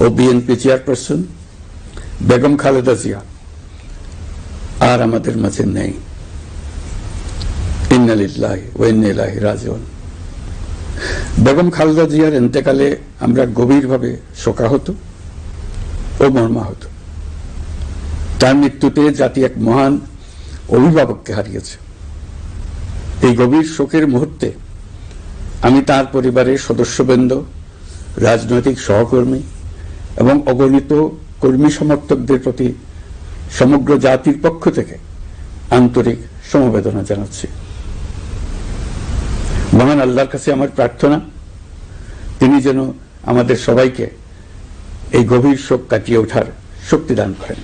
ও BNP chairperson Begum Khaleda Zia আর আমাদের মাঝে নেই। ইন্না লিল্লাহি ওয়া ইন্না ইলাইহি রাজিউন। বেগম খালেদা জিয়ার ইন্তেকালে আমরা গভীরভাবে শোকাহত ও মর্মাহত। তার মৃত্যুতে জাতি এক মহান অভিভাবককে হারিয়েছে। এই গভীর শোকের মুহূর্তে আমি তার পরিবারের সদস্যবৃন্দ, রাজনৈতিক সহকর্মী এবং অগণিত কর্মী সমর্থকদের প্রতি সমগ্র জাতির পক্ষ থেকে আন্তরিক সমবেদনা জানাচ্ছি। মহান আল্লাহর কাছে আমার প্রার্থনা, তিনি যেন আমাদের সবাইকে এই গভীর শোক কাটিয়ে ওঠার শক্তি দান করেন।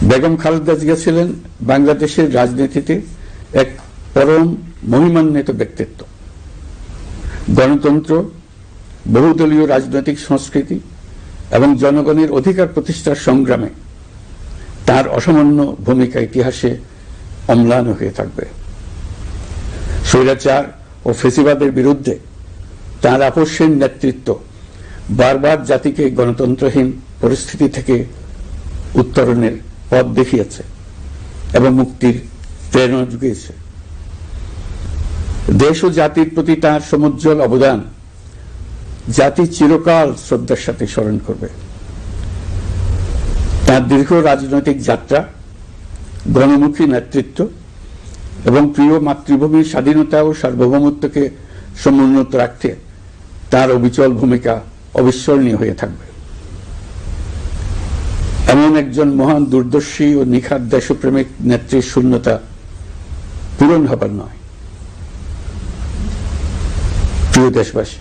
বেগম খালেদা জিয়া ছিলেন বাংলাদেশের রাজনীতিতে এক পরম মহিমান্বিত ব্যক্তিত্ব। গণতন্ত্র, বহুদলীয় রাজনৈতিক সংস্কৃতি এবং জনগণের অধিকার প্রতিষ্ঠার সংগ্রামে তার অসামান্য ভূমিকা ইতিহাসে অম্লান হয়ে থাকবে। স্বৈরাচার ও ফেসিবাদের বিরুদ্ধে তার আপসহীন নেতৃত্ব বারবার জাতিকে গণতন্ত্রহীন পরিস্থিতি থেকে উত্তরণের পথ দেখিয়েছে এবং মুক্তির প্রেরণা জুগিয়েছে। দেশ ও জাতির প্রতি তার সমুজ্জ্বল অবদান জাতি চিরকাল শ্রদ্ধার সাথে স্মরণ করবে। তার দীর্ঘ রাজনৈতিক যাত্রা, গণমুখী নেতৃত্ব এবং প্রিয় মাতৃভূমির স্বাধীনতা ও সার্বভৌমত্বকে সমুন্নত রাখতে তার অবিচল ভূমিকা অবিস্মরণীয় হয়ে থাকবে। এমন একজন মহান দূরদর্শী ও নিখাদ দেশপ্রেমিক নেত্রীর শূন্যতা পূরণ হবার নয়। প্রিয় দেশবাসী,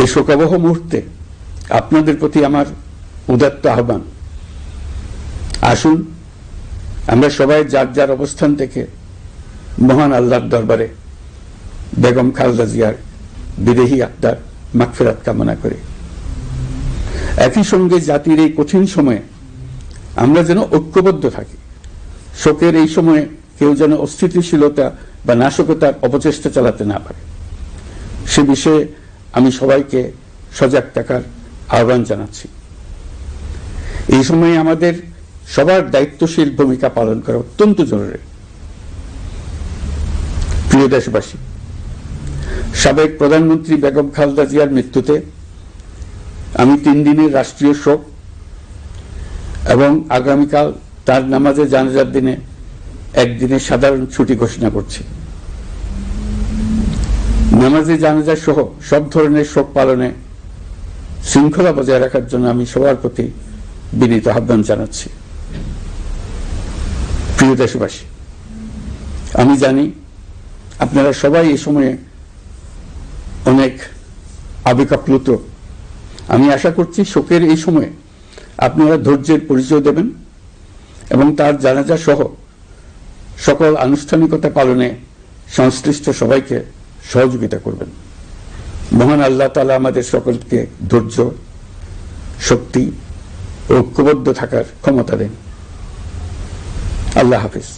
এই শোকাবহ মুহূর্তে আপনাদের প্রতি আমার উদাত্ত আহ্বান, আসুন আমরা সবাই যার যার অবস্থান থেকে মহান আল্লাহর দরবারে বেগম খালেদা জিয়ার বিদেহী আত্মার মাগফিরাত কামনা করি। একই সঙ্গে জাতির এই কঠিন সময়ে আমরা যেন ঐক্যবদ্ধ থাকি। শোকের এই সময়ে কেউ যেন অস্থিতিশীলতা বা নাশকতার অপচেষ্টা চালাতে না পারে, সে বিষয়ে আমি সবাইকে সজাগ থাকার আহ্বান জানাচ্ছি। এই সময়ে আমাদের সবার দায়িত্বশীল ভূমিকা পালন করা অত্যন্ত জরুরি। প্রিয় দেশবাসী, সাবেক প্রধানমন্ত্রী বেগম খালেদা জিয়ার মৃত্যুতে আমি 3 দিনের রাষ্ট্রীয় শোক এবং আগামীকাল তার নামাজে জানাজার দিনে একদিনের সাধারণ ছুটি ঘোষণা করছি। নামাজে জানাজা সহ সব ধরনের শোক পালনে শৃঙ্খলা বজায় রাখার জন্য আমি সবার প্রতি বিনীত আহ্বান জানাচ্ছি। প্রিয় দেশবাসী, আমি জানি আপনারা সবাই এই সময়ে অনেক আবেগাপ্লুত। আমি আশা করছি শোকের এই সময়ে আপনারা ধৈর্যের পরিচয় দেবেন এবং তার জানাজা সহ সকল আনুষ্ঠানিকতা পালনে সংশ্লিষ্ট সবাইকে সহযোগিতা করবেন। মহান আল্লাহ তাআলা আমাদের সকলকে ধৈর্য, শক্তি ও ঐক্যবদ্ধ থাকার ক্ষমতা দেন। আল্লাহ হাফিজ।